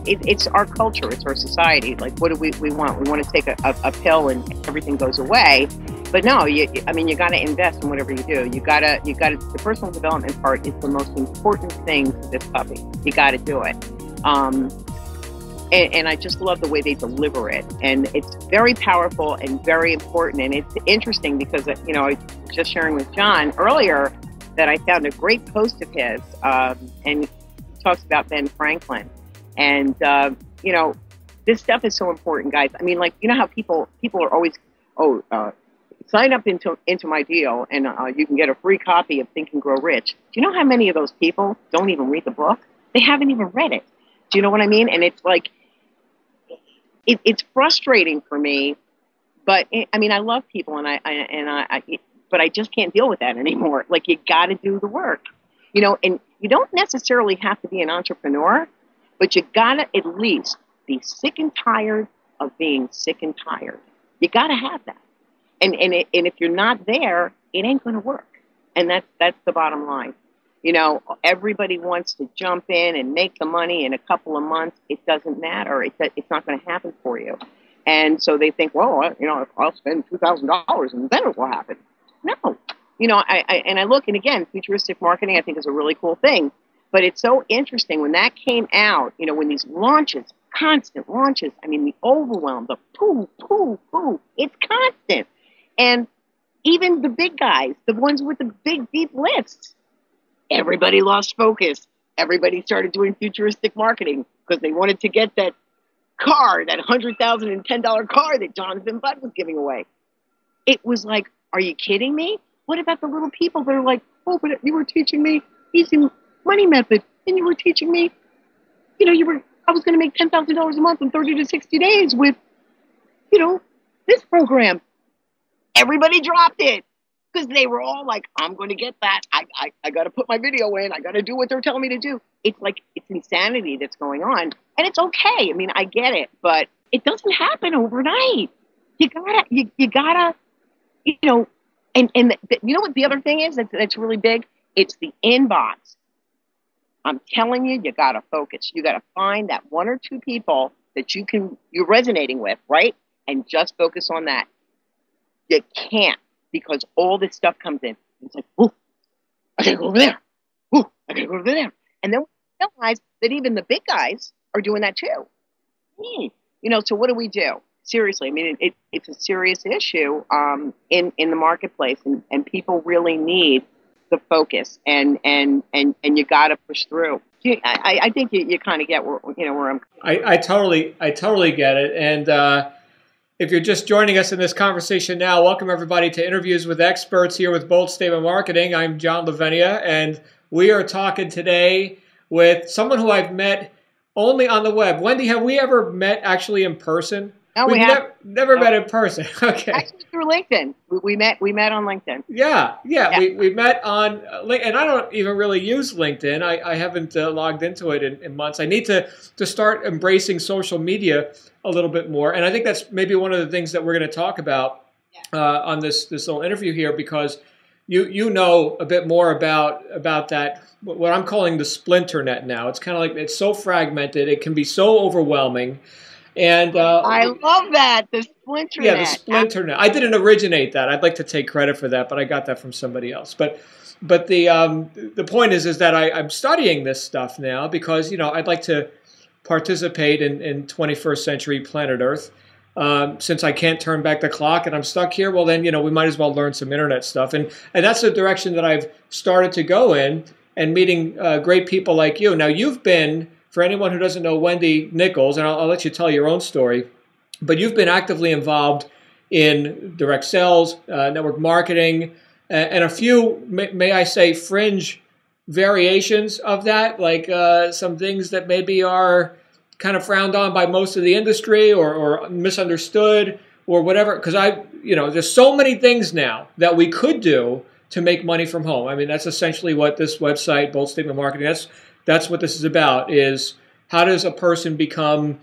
it's our culture, it's our society. Like, what do we want? We want to take a pill and everything goes away. But no, I mean, you got to invest in whatever you do. You got to. The personal development part is the most important thing for this puppy. You got to do it. And I just love the way they deliver it. And it's very powerful and very important. And it's interesting because, you know, I was just sharing with John earlier that I found a great post of his, and he talks about Ben Franklin. And, you know, this stuff is so important, guys. I mean, like, you know how people are always, sign up into my deal and you can get a free copy of Think and Grow Rich. Do you know how many of those people don't even read the book? They haven't even read it. Do you know what I mean? And it's like, it's frustrating for me, but I mean, I love people but I just can't deal with that anymore. Like, you got to do the work, you know, and you don't necessarily have to be an entrepreneur, but you got to at least be sick and tired of being sick and tired. You got to have that. And if you're not there, it ain't going to work. And that's the bottom line. You know, everybody wants to jump in and make the money in a couple of months. It doesn't matter. It's not going to happen for you. And so they think, well, you know, I'll spend $2,000 and then it will happen. No. You know, I look, and again, futuristic marketing I think is a really cool thing. But it's so interesting when that came out, you know, when these launches, constant launches, I mean, the overwhelm, the poo, it's constant. And even the big guys, the ones with the big, deep lists, everybody lost focus. Everybody started doing futuristic marketing because they wanted to get that car, that $100,010 car that Jonathan Budd was giving away. It was like, are you kidding me? What about the little people that are like, oh, but you were teaching me easy money method, and you were teaching me, you know, I was going to make $10,000 a month in 30 to 60 days with, you know, this program. Everybody dropped it. Because they were all like, I'm going to get that. I got to put my video in. I got to do what they're telling me to do. It's like, it's insanity that's going on. And it's okay. I mean, I get it. But it doesn't happen overnight. You gotta, you know, and you know what the other thing is that's really big? It's the inbox. I'm telling you, you got to focus. You got to find that one or two people that you're resonating with, right? And just focus on that. You can't. Because all this stuff comes in. It's like, oh, I gotta go over there. Oh, I gotta go over there. And then we realize that even the big guys are doing that too. You know, so what do we do? Seriously, I mean, it's a serious issue in the marketplace, and people really need the focus, and you got to push through. I think you kind of get where I'm. I totally get it, and. If you're just joining us in this conversation now, welcome everybody to Interviews with Experts here with Bold Statement Marketing. I'm John Lavenia, and we are talking today with someone who I've met only on the web. Wendy, have we ever met actually in person? No, we have never met in person. Okay. Actually, through LinkedIn. We met on LinkedIn. Yeah. We met on LinkedIn, and I don't even really use LinkedIn. I haven't logged into it in months. I need to start embracing social media a little bit more, and I think that's maybe one of the things that we're going to talk about on this little interview here, because you know a bit more about that, what I'm calling the splinter net now. It's kind of like, it's so fragmented, it can be so overwhelming. And I love that, the splinter net. Yeah, the splinter net. I didn't originate that. I'd like to take credit for that, but I got that from somebody else. But the point is that I'm studying this stuff now because, you know, I'd like to participate in 21st century planet Earth. Since I can't turn back the clock and I'm stuck here, well then, you know, we might as well learn some internet stuff. And that's the direction that I've started to go in, and meeting great people like you. Now, you've been, for anyone who doesn't know Wendy Nicholls, and I'll let you tell your own story, but you've been actively involved in direct sales, network marketing, and a few, may I say, fringe variations of that, like some things that maybe are kind of frowned on by most of the industry, or misunderstood, or whatever. Because there's so many things now that we could do to make money from home. I mean, that's essentially what this website, Bold Statement Marketing, that's what this is about, is how does a person become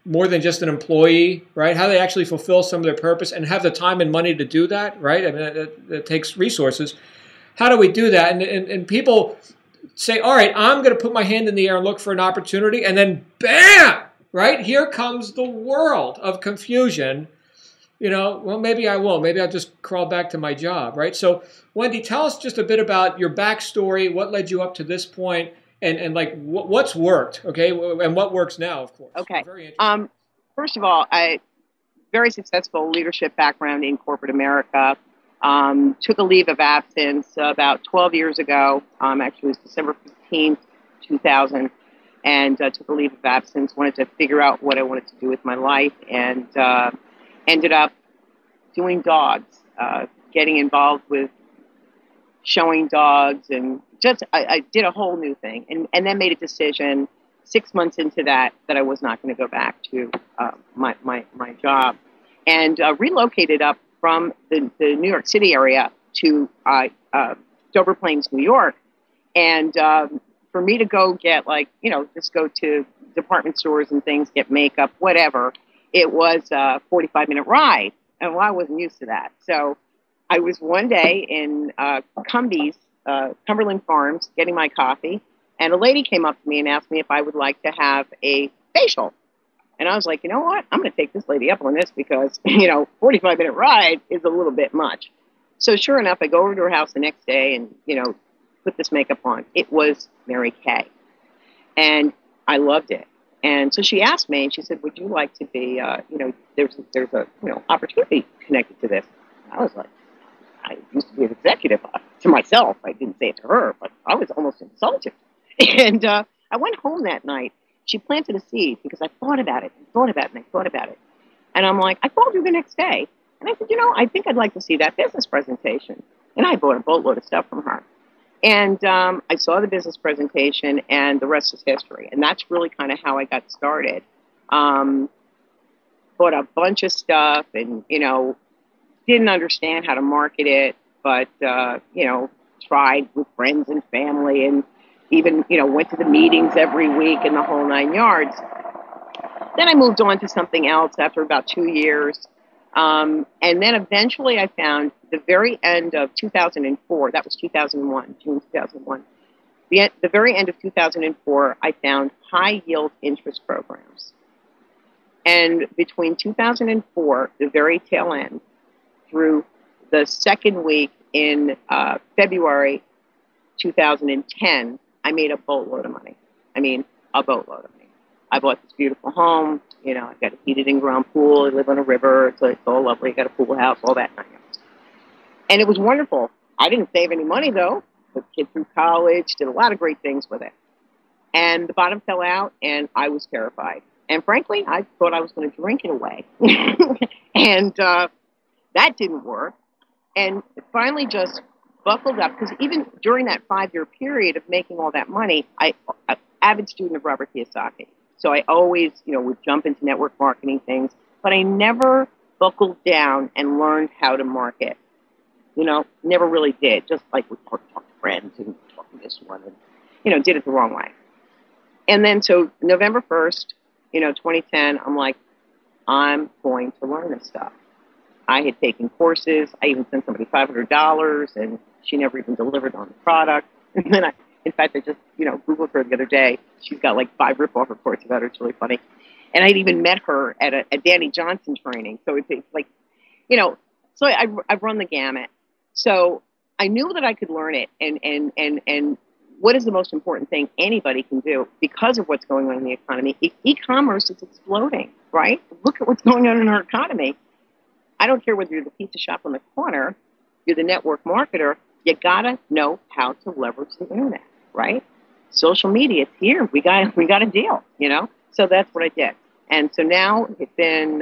more than just an employee, right? How they actually fulfill some of their purpose and have the time and money to do that, right? I mean, it takes resources. How do we do that? And people say, all right, I'm going to put my hand in the air and look for an opportunity, and then bam, right? Here comes the world of confusion. Well, maybe I won't. Maybe I'll just crawl back to my job, right? So, Wendy, tell us just a bit about your backstory, what led you up to this point, and like what's worked, okay, and what works now, of course. Okay. Very interesting. First of all, very successful leadership background in corporate America. Took a leave of absence about 12 years ago. Actually, it was December 15th, 2000, and took a leave of absence. Wanted to figure out what I wanted to do with my life, and ended up doing dogs, getting involved with showing dogs, and just I did a whole new thing, and then made a decision 6 months into that I was not going to go back to my job, and relocated up from the New York City area to Dover Plains, New York, and for me to go get just go to department stores and things, get makeup, whatever, it was a 45-minute ride, and I wasn't used to that. So I was one day in Cumbies, Cumberland Farms, getting my coffee, and a lady came up to me and asked me if I would like to have a facial. And I was like, you know what? I'm going to take this lady up on this because, 45-minute ride is a little bit much. So sure enough, I go over to her house the next day and, put this makeup on. It was Mary Kay. And I loved it. And so she asked me, and she said, would you like to be, there's a, opportunity connected to this. I was like, I used to be an executive to myself. I didn't say it to her, but I was almost insulted. And I went home that night. She planted a seed because I thought about it and thought about it and I thought about it. And I'm like, I called her the next day. And I said, I think I'd like to see that business presentation. And I bought a boatload of stuff from her. And I saw the business presentation, and the rest is history. And that's really kind of how I got started. Bought a bunch of stuff and, didn't understand how to market it, but, tried with friends and family, and even, went to the meetings every week and the whole 9 yards. Then I moved on to something else after about 2 years. And then eventually I found the very end of 2004, that was 2001, June 2001. The very end of 2004, I found high yield interest programs. And between 2004, the very tail end, through the second week in February 2010, I made a boatload of money. I mean, a boatload of money. I bought this beautiful home. I've got a heated in-ground pool. I live on a river. It's all lovely. I got a pool house, all that. And it was wonderful. I didn't save any money, though. Put the kid through college, did a lot of great things with it. And the bottom fell out, and I was terrified. And frankly, I thought I was going to drink it away. And that didn't work. And finally just buckled up, because even during that 5-year period of making all that money, I'm an avid student of Robert Kiyosaki. So I always, would jump into network marketing things, but I never buckled down and learned how to market. Never really did. Just like would talk to friends and talk to this one, and, did it the wrong way. And then so November 1st, 2010, I'm like, I'm going to learn this stuff. I had taken courses. I even sent somebody $500, and she never even delivered on the product. And then in fact, I just, Googled her the other day. She's got like 5 rip-off reports about her. It's really funny. And I'd even met her at a Danny Johnson training. So it's like, so I've run the gamut. So I knew that I could learn it. And what is the most important thing anybody can do because of what's going on in the economy? E-commerce is exploding, right? Look at what's going on in our economy. I don't care whether you're the pizza shop on the corner, you're the network marketer, you gotta know how to leverage the internet, right? Social media, it's here. We got a deal, So that's what I did. And so now it's been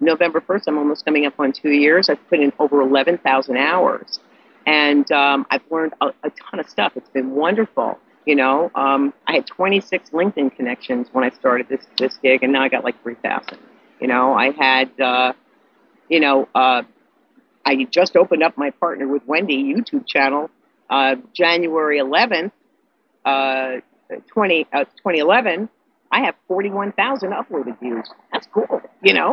November 1st. I'm almost coming up on 2 years. I've put in over 11,000 hours, and I've learned a ton of stuff. It's been wonderful. I had 26 LinkedIn connections when I started this gig, and now I got like 3,000. I had. I just opened up my Partner with Wendy YouTube channel January 11th, 2011. I have 41,000 uploaded views. That's cool. This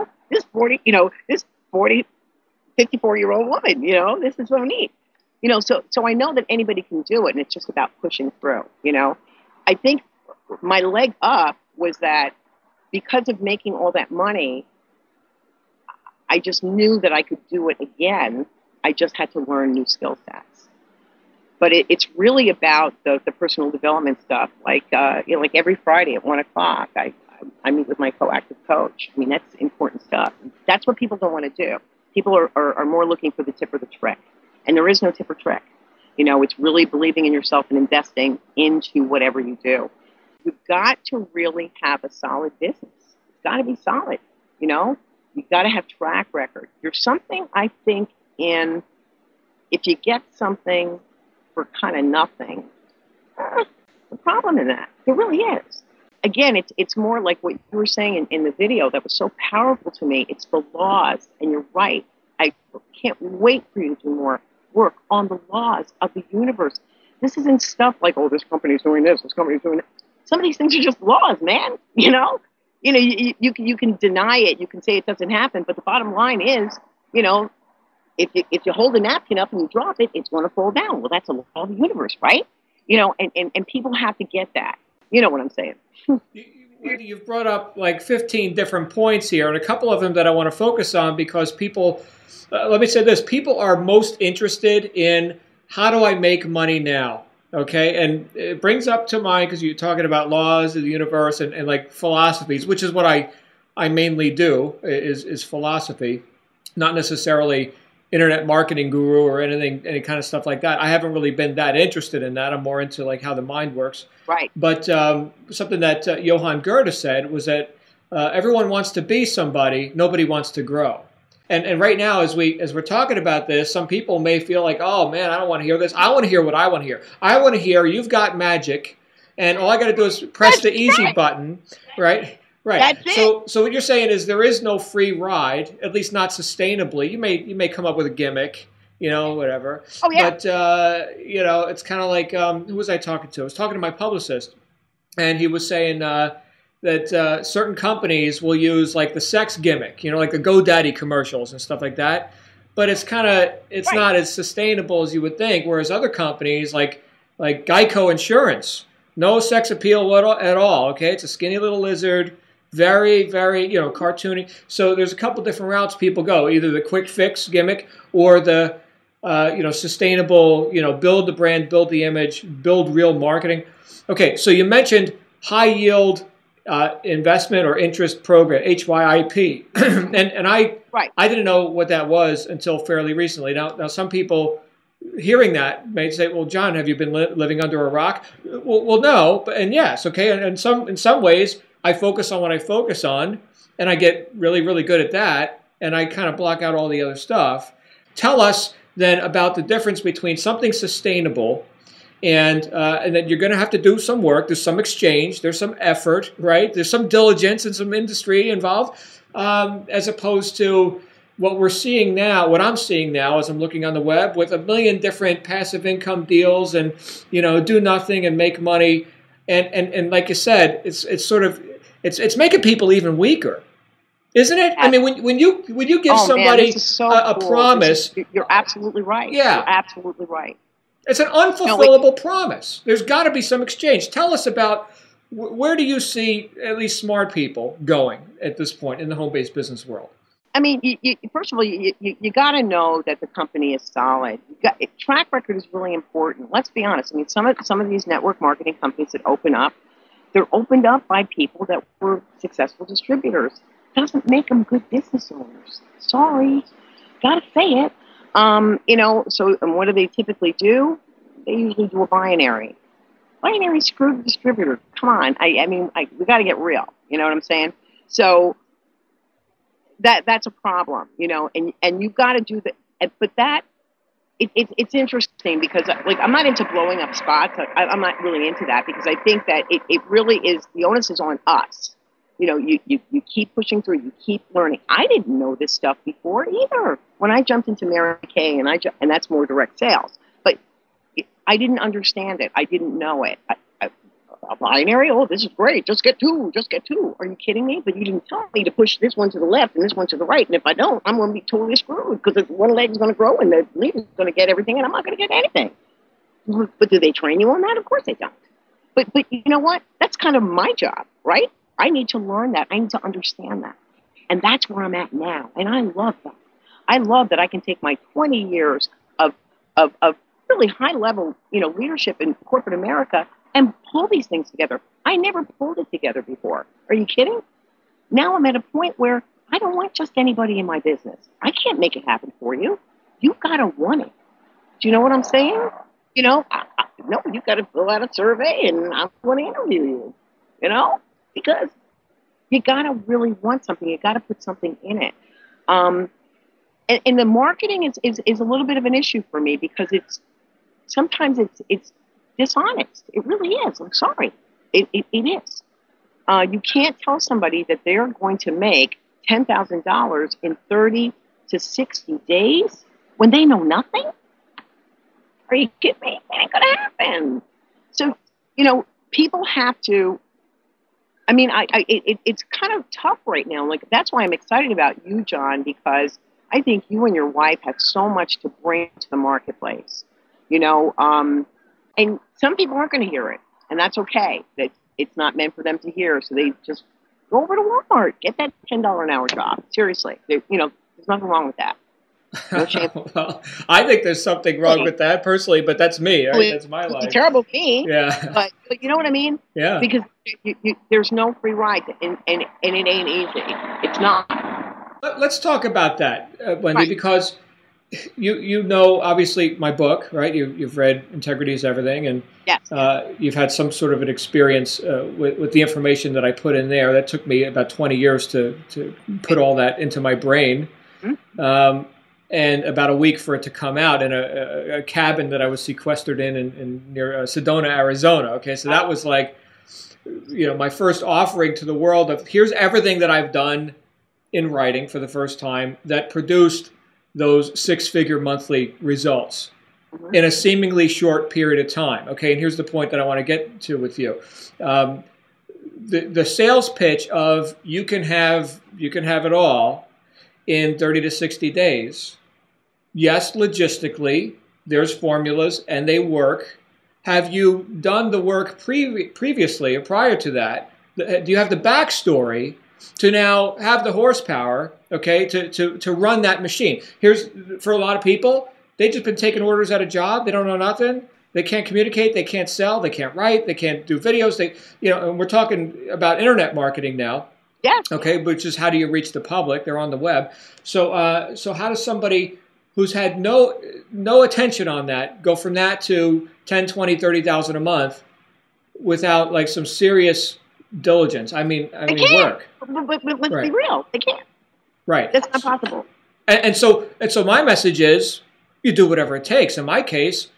54-year-old woman, this is so neat. So I know that anybody can do it, and it's just about pushing through. I think my leg up was that because of making all that money, I just knew that I could do it again. I just had to learn new skill sets. But it's really about the personal development stuff. Like like every Friday at 1:00, I meet with my proactive coach. I mean, that's important stuff. That's what people don't want to do. People are more looking for the tip or the trick, and there is no tip or trick. It's really believing in yourself and investing into whatever you do. You've got to really have a solid business. It's got to be solid. You've got to have track record. There's something, I think, if you get something for kind of nothing, the problem in that. There really is. Again, it's more like what you were saying in the video that was so powerful to me. It's the laws, and you're right. I can't wait for you to do more work on the laws of the universe. This isn't stuff like, oh, this company's doing this company's doing that. Some of these things are just laws, man. You can deny it, you can say it doesn't happen, but the bottom line is, if you hold a napkin up and you drop it, it's going to fall down. Well, that's a law of the universe, right? And people have to get that. You know what I'm saying? Wendy, you've brought up like 15 different points here, and a couple of them that I want to focus on because people, let me say this, people are most interested in how do I make money now? Okay, and it brings up to mind, because you're talking about laws of the universe and like philosophies, which is what I mainly do, is philosophy, not necessarily internet marketing guru or any kind of stuff like that. I haven't really been that interested in that. I'm more into like how the mind works. Right. But something that Johann Goethe said was that everyone wants to be somebody, nobody wants to grow. And right now, as we're talking about this, some people may feel like, oh man, I don't want to hear this. I want to hear what I want to hear. I want to hear you've got magic, and all I got to do is press the easy button, right? Right. That's it. So what you're saying is there is no free ride, at least not sustainably. You may come up with a gimmick, whatever. Oh yeah. But it's kind of like who was I talking to? I was talking to my publicist, and he was saying that certain companies will use like the sex gimmick, like the GoDaddy commercials and stuff like that. But it's right. Not as sustainable as you would think. Whereas other companies like Geico Insurance, no sex appeal at all. Okay, it's a skinny little lizard. Very, very, cartoony. So there's a couple different routes people go, either the quick fix gimmick or the, sustainable, build the brand, build the image, build real marketing. Okay, so you mentioned high yield investment or interest program, HYIP. and I didn't know what that was until fairly recently. Now some people hearing that may say, well, John, have you been living under a rock? Well, no, and yes, okay. And in some ways, I focus on what I focus on, and I get really, really good at that, and I kind of block out all the other stuff. Tell us then about the difference between something sustainable and that you're going to have to do some work. There's some exchange. There's some effort, right? There's some diligence and some industry involved, as opposed to what we're seeing now, what I'm seeing now as I'm looking on the web with a million different passive income deals and, do nothing and make money. And like you said, it's making people even weaker, isn't it? I mean, when you give somebody a promise, you're absolutely right. Yeah, you're absolutely right. It's an unfulfillable promise. There's got to be some exchange. Tell us about where do you see at least smart people going at this point in the home-based business world? I mean, first of all, you got to know that the company is solid. Track record is really important. Let's be honest. I mean, some of these network marketing companies that open up, they're opened up by people that were successful distributors. Doesn't make them good business owners. Sorry, got to say it. So and what do they typically do? They usually do a binary. Binary screwed the distributor. Come on. We got to get real. You know what I'm saying? So that's a problem, and you've got to do that. But it's interesting because I'm not into blowing up spots. I'm not really into that because I think that it really is, the onus is on us. You keep pushing through, you keep learning. I didn't know this stuff before either. When I jumped into Mary Kay and that's more direct sales, but I didn't understand it. I didn't know it. a binary. Oh, this is great. Just get two. Just get two. Are you kidding me? But you didn't tell me to push this one to the left and this one to the right. And if I don't, I'm going to be totally screwed because one leg's going to grow and the leaf is going to get everything and I'm not going to get anything. But do they train you on that? Of course they don't. But you know what? That's kind of my job, right? I need to learn that. I need to understand that. And that's where I'm at now. And I love that. I love that I can take my 20 years of really high level, leadership in corporate America and pull these things together. I never pulled it together before. Are you kidding? Now I'm at a point where I don't want just anybody in my business. I can't make it happen for you. You've got to want it. Do you know what I'm saying? No, you've got to fill out a survey and I want to interview you, because you got to really want something. You got to put something in it. And the marketing is a little bit of an issue for me because sometimes it's dishonest. It really is. I'm sorry. It is. You can't tell somebody that they're going to make $10,000 in 30 to 60 days when they know nothing. Are you kidding me? It ain't going to happen. So, people have to, it's kind of tough right now. Like, that's why I'm excited about you, John, because I think you and your wife have so much to bring to the marketplace, and some people aren't going to hear it, and that's okay. That it's not meant for them to hear, so they just go over to Walmart, get that $10 an hour job. Seriously, there's nothing wrong with that. No shame. Well, I think there's something wrong with that personally, but that's me. Right? That's my life. It's terrible me. Yeah. But you know what I mean? Yeah. Because there's no free ride, and it ain't easy. It's not. Let's talk about that, Wendy, right. Because you know, obviously, my book, right? You've read Integrity is Everything, and yes. You've had some sort of an experience with the information that I put in there. That took me about 20 years to put all that into my brain. Mm-hmm. And about a week for it to come out in a cabin that I was sequestered in near Sedona, Arizona. Okay, so that was like, my first offering to the world of here's everything that I've done in writing for the first time that produced those 6-figure monthly results in a seemingly short period of time. Okay, and here's the point that I want to get to with you. The sales pitch of you can have it all in 30 to 60 days. Yes, logistically, there's formulas and they work. Have you done the work previously or prior to that? Do you have the backstory to now have the horsepower, okay, to run that machine? Here's, for a lot of people, they've just been taking orders at a job. They don't know nothing. They can't communicate. They can't sell. They can't write. They can't do videos. And we're talking about internet marketing now. Yeah. Okay, which is how do you reach the public? They're on the web. So how does somebody who's had no attention on that go from that to 10, 20, 30,000 a month without like some serious diligence? I mean work. But let's be real. They can't. Right. That's not possible. And so my message is you do whatever it takes. In my case,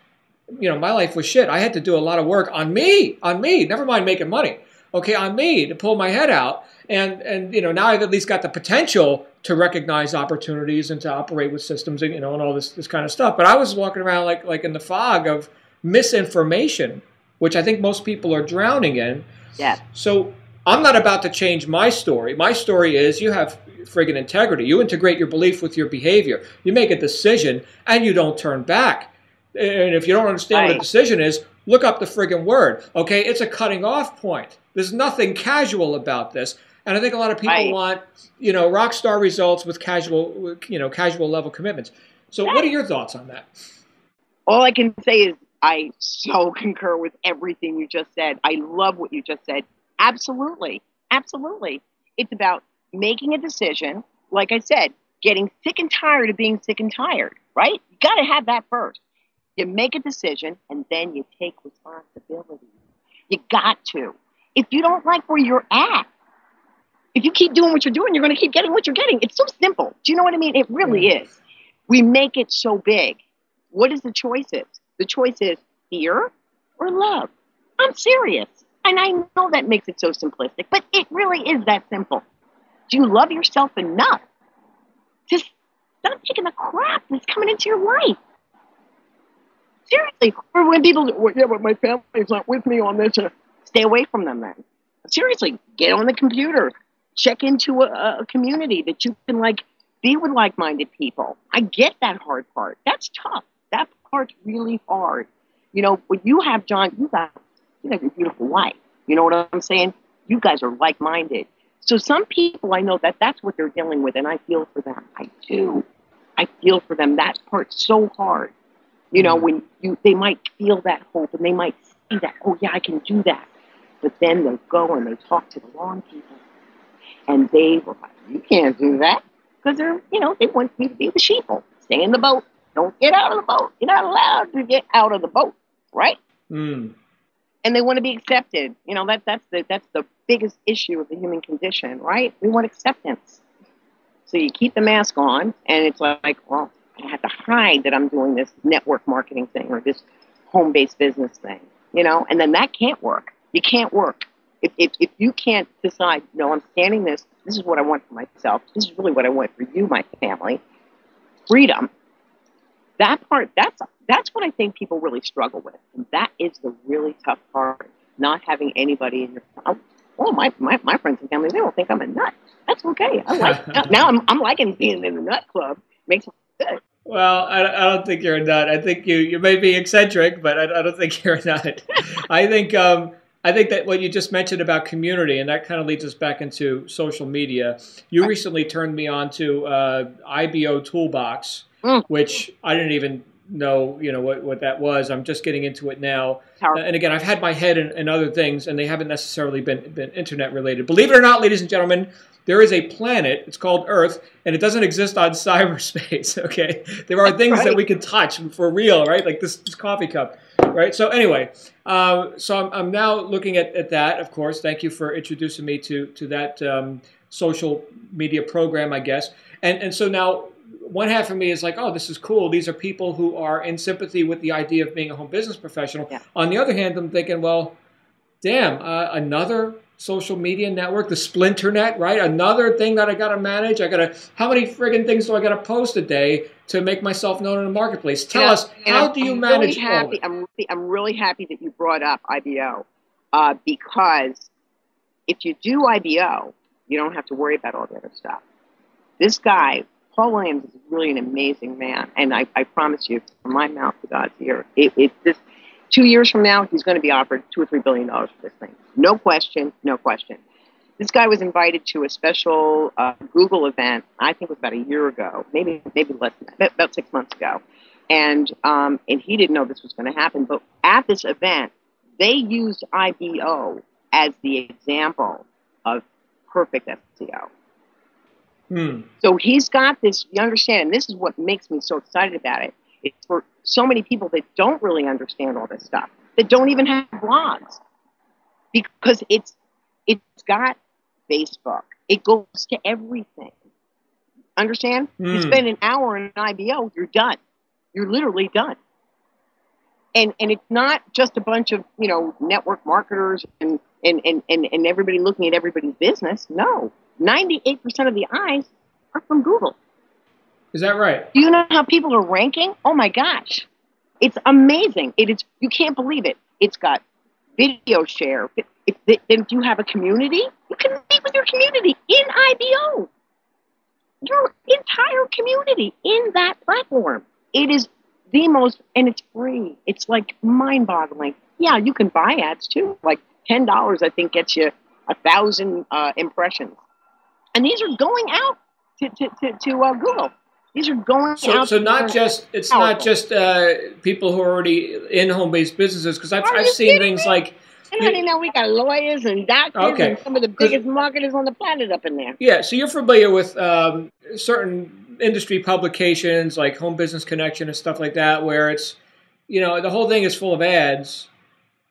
my life was shit. I had to do a lot of work on me, never mind making money. Okay, on me to pull my head out. And now I've at least got the potential to recognize opportunities and to operate with systems and, and all this kind of stuff. But I was walking around like in the fog of misinformation, which I think most people are drowning in. Yeah. So I'm not about to change my story. My story is you have friggin' integrity. You integrate your belief with your behavior. You make a decision and you don't turn back. And if you don't understand what a decision is, look up the friggin' word. Okay, it's a cutting off point. There's nothing casual about this. And I think a lot of people want, rock star results with casual level commitments. So what are your thoughts on that? All I can say is I so concur with everything you just said. I love what you just said. Absolutely. Absolutely. It's about making a decision. Like I said, getting sick and tired of being sick and tired, right? You got to have that first. You make a decision and then you take responsibility. You got to. If you don't like where you're at, if you keep doing what you're doing, you're going to keep getting what you're getting. It's so simple. Do you know what I mean? It really is. We make it so big. What is the choices? The choice is fear or love. I'm serious. And I know that makes it so simplistic, but it really is that simple. Do you love yourself enough to stop taking the crap that's coming into your life? Seriously. Or when people, but my family's not with me on this. stay away from them then. Seriously, get on the computer, check into a community that you can like be with like-minded people. I get that hard part. That's tough. That part's really hard. You know, what you have, John, you have your beautiful wife. You know what I'm saying? You guys are like-minded. So some people, I know that that's what they're dealing with, and I feel for them. I do. I feel for them. That part's so hard. You know, when they might feel that hope, and they might see that, oh yeah, I can do that. But then they'll go and they talk to the wrong people, and they were like, you can't do that, because they're, you know, they want you to be the sheeple. Stay in the boat. Don't get out of the boat. You're not allowed to get out of the boat, right? And they want to be accepted. You know, that's the biggest issue of the human condition, right? We want acceptance. So you keep the mask on, and it's like, well, I have to hide that I'm doing this network marketing thing or this home-based business thing, you know, and then that can't work. You can't work. If you can't decide, no, I'm standing this is what I want for myself. This is really what I want for you, my family. Freedom. That part, that's what I think people really struggle with. And that is the really tough part, not having anybody in your, oh, my friends and family, they don't think I'm a nut. That's okay. I like, now I'm liking being in the nut club. Makes me good. Well, I don't think you're a nut. I think you may be eccentric, but I don't think you're a nut. I think that what you just mentioned about community, and that kind of leads us back into social media. You recently turned me on to IBO Toolbox, which I didn't even know, you know, what that was. I'm just getting into it now. And again, I've had my head in other things, and they haven't necessarily been internet related. Believe it or not, ladies and gentlemen, there is a planet, it's called Earth, and it doesn't exist on cyberspace, okay? There are things that we can touch for real, right? Like this coffee cup, right? So anyway, so I'm now looking at that, of course. Thank you for introducing me to that social media program, I guess. And so now one half of me is like, oh, this is cool. These are people who are in sympathy with the idea of being a home business professional. Yeah. On the other hand, I'm thinking, well, damn, another social media network, the Splinternet, right? Another thing that I got to manage. How many friggin' things do I got to post a day to make myself known in the marketplace? Tell us, how do you manage all of it? I'm really happy that you brought up IBO because if you do IBO, you don't have to worry about all the other stuff. This guy, Paul Williams, is really an amazing man, and I promise you, from my mouth to God's ear, this 2 years from now, he's going to be offered $2 or $3 billion for this thing. No question, no question. This guy was invited to a special Google event, I think it was about a year ago, maybe less than that, about 6 months ago. And he didn't know this was going to happen. But at this event, they used IBO as the example of perfect SEO. So he's got this, you understand, and this is what makes me so excited about it. It's for so many people that don't really understand all this stuff, that don't even have blogs, because it's got Facebook. It goes to everything. Understand? You spend an hour in an IBO, you're done. You're literally done. And it's not just a bunch of, you know, network marketers and everybody looking at everybody's business. No, 98% of the eyes are from Google. Is that right? Do you know how people are ranking? Oh my gosh. It's amazing. You can't believe it. It's got video share. If you have a community, you can meet with your community in IBO. Your entire community in that platform. It is the most, and it's free. It's like mind-boggling. Yeah, you can buy ads too. Like $10, I think, gets you 1,000 impressions. And these are going out to Google. These are going out. So not just people who are already in home-based businesses, because I've seen things like. And now we got lawyers and doctors and some of the biggest marketers on the planet up in there. Yeah, so you're familiar with certain industry publications like Home Business Connection and stuff like that, where it's, you know, the whole thing is full of ads,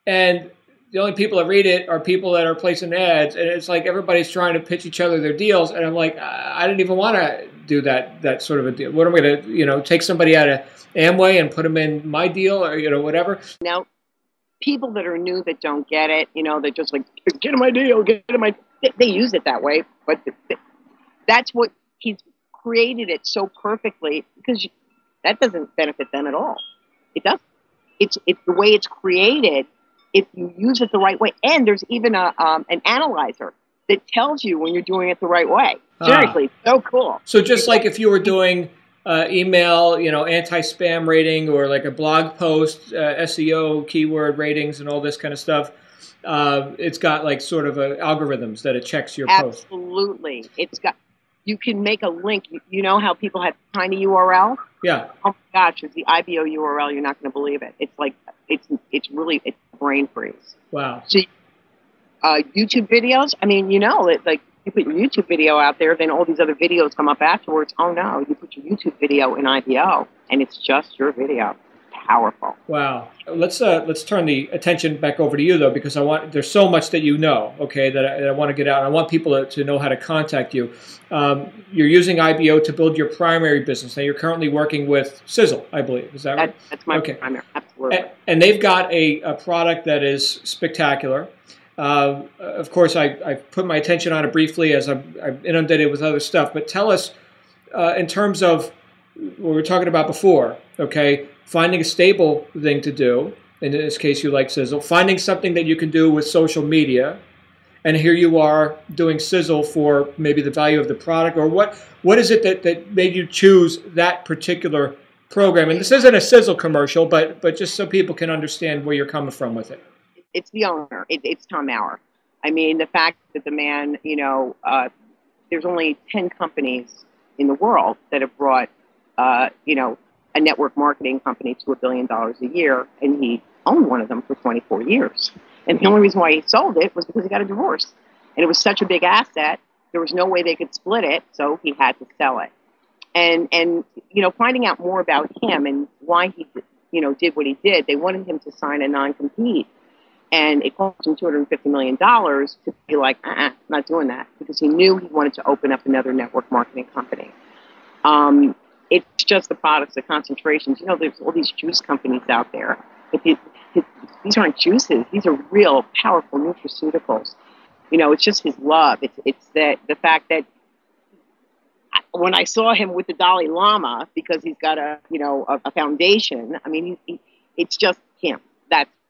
and the only people that read it are people that are placing ads, and it's like everybody's trying to pitch each other their deals, and I'm like, I didn't even want to do that sort of a deal. What am I going to, you know, take somebody out of Amway and put them in my deal, or, you know, whatever? Now, people that are new that don't get it, you know, they're just like, get in my deal, get in my. They use it that way, but that's what he's created it so perfectly, because that doesn't benefit them at all. It doesn't. It's the way it's created. if you use it the right way. And there's even an analyzer that tells you when you're doing it the right way. Seriously, it's so cool. So just like if you were doing email, anti-spam rating, or like a blog post, SEO, keyword ratings, and all this kind of stuff, it's got like sort of algorithms that it checks your post. Absolutely. You can make a link. You know how people have tiny URL? Yeah. Oh my gosh, it's the IBO URL. You're not going to believe it. It's like, it's brain freeze. Wow. So, YouTube videos, I mean, like you put your YouTube video out there, then all these other videos come up afterwards. Oh no, you put your YouTube video in IBO and it's just your video. Powerful. Wow. Let's turn the attention back over to you though, because there's so much that okay, that I want to get out. I want people to know how to contact you. You're using IBO to build your primary business. Now you're currently working with Sizzle, I believe. Is that right? That's my primary, absolutely. And they've got a product that is spectacular. Of course, I've put my attention on it briefly as I'm inundated with other stuff. But tell us, in terms of what we were talking about before, okay, finding a stable thing to do. In this case, you like Sizzle. Finding something that you can do with social media. And here you are doing Sizzle for maybe the value of the product. Or what is it that made you choose that particular program? And this isn't a Sizzle commercial, but just so people can understand where you're coming from with it. It's the owner. It's Tom Maurer. I mean, the fact that the man, there's only 10 companies in the world that have brought, a network marketing company to $1 billion a year, and he owned one of them for 24 years. And the only reason why he sold it was because he got a divorce. And it was such a big asset, there was no way they could split it, so he had to sell it. And finding out more about him and why he did what he did, they wanted him to sign a non-compete. And it cost him $250 million to be like, not doing that, because he knew he wanted to open up another network marketing company. It's just the products, the concentrations. There's all these juice companies out there. But these aren't juices. These are real, powerful nutraceuticals. It's just his love. It's the fact that when I saw him with the Dalai Lama, because he's got a foundation, I mean, it's just him.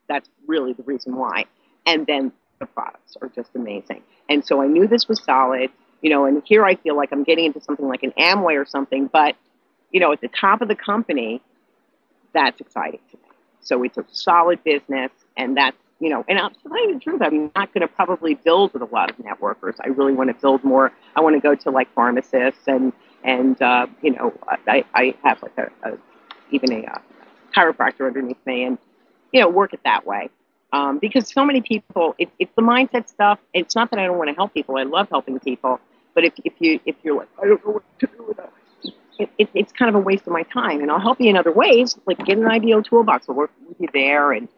That's really the reason why. And then the products are just amazing. And so I knew this was solid, and here I feel like I'm getting into something like an Amway or something, but, at the top of the company, that's exciting to me. So it's a solid business, and that's, and I'll tell you the truth, I'm not going to probably build with a lot of networkers. I really want to build more. I want to go to like pharmacists and I have like even a chiropractor underneath me, and work it that way. Because so many people, it's the mindset stuff. It's not that I don't want to help people. I love helping people. But if you're like, I don't know what to do with that, it's kind of a waste of my time. And I'll help you in other ways, like get an IBO toolbox. I'll work with you there. And,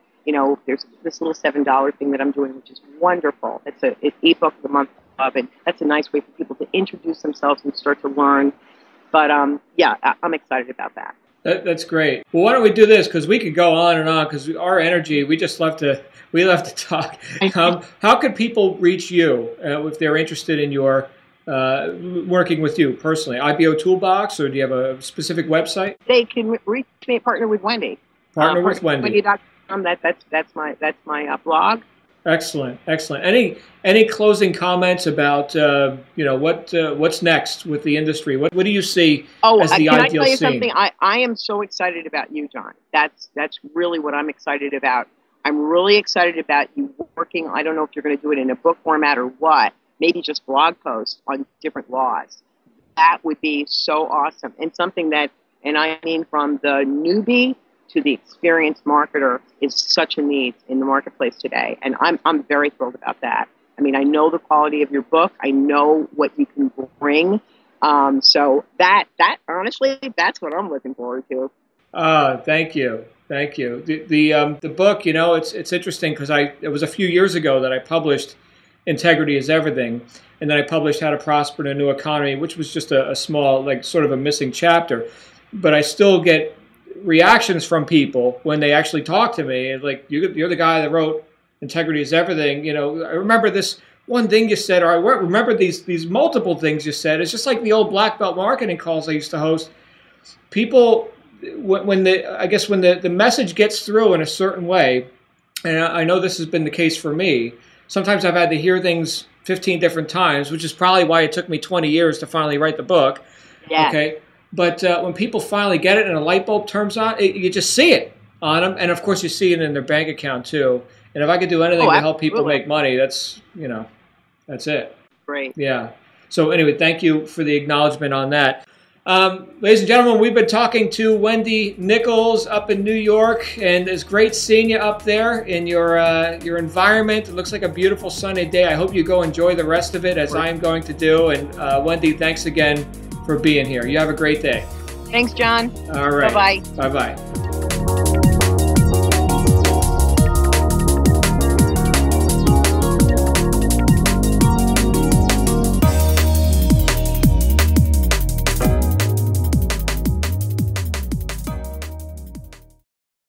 there's this little $7 thing that I'm doing, which is wonderful. It's ebook of the month club. And that's a nice way for people to introduce themselves and start to learn. But yeah, I'm excited about that. That's great. Well, why don't we do this? Because we could go on and on. Because our energy, we love to talk. How could people reach you if they're interested in your working with you personally? IBO Toolbox, or do you have a specific website? They can reach me at Partner with Wendy. Partner with Wendy. Wendy.com. That's my blog. Excellent. Any closing comments about what's next with the industry? What do you see as the ideal scene? Can I tell you something? I am so excited about you, John. That's really what I'm excited about. I'm really excited about you working. I don't know if you're going to do it in a book format or what. Maybe just blog posts on different laws. That would be so awesome, and something that, and I mean from the newbie to the experienced marketer, is such a need in the marketplace today. And I'm very thrilled about that. I mean, I know the quality of your book. I know what you can bring. So that honestly, that's what I'm looking forward to. Thank you. The book, it's interesting because it was a few years ago that I published Integrity is Everything. And then I published How to Prosper in a New Economy, which was just a small, like sort of a missing chapter. But I still get reactions from people when they actually talk to me. Like, you're the guy that wrote Integrity is Everything. I remember this one thing you said, or I remember these multiple things you said. It's just like the old black belt marketing calls I used to host. People, when the message gets through in a certain way, and I know this has been the case for me, sometimes I've had to hear things 15 different times, which is probably why it took me 20 years to finally write the book. Yeah. Okay. But when people finally get it and a light bulb turns on, you just see it on them. And of course, you see it in their bank account too. And if I could do anything to help people make money, that's it. Great. Yeah. So anyway, thank you for the acknowledgement on that. Ladies and gentlemen, we've been talking to Wendy Nicholls up in New York, and it's great seeing you up there in your environment. It looks like a beautiful sunny day. I hope you go enjoy the rest of it, as I am going to do. And Wendy, thanks again for being here. You have a great day. Thanks, John. All right. Bye-bye. Bye-bye.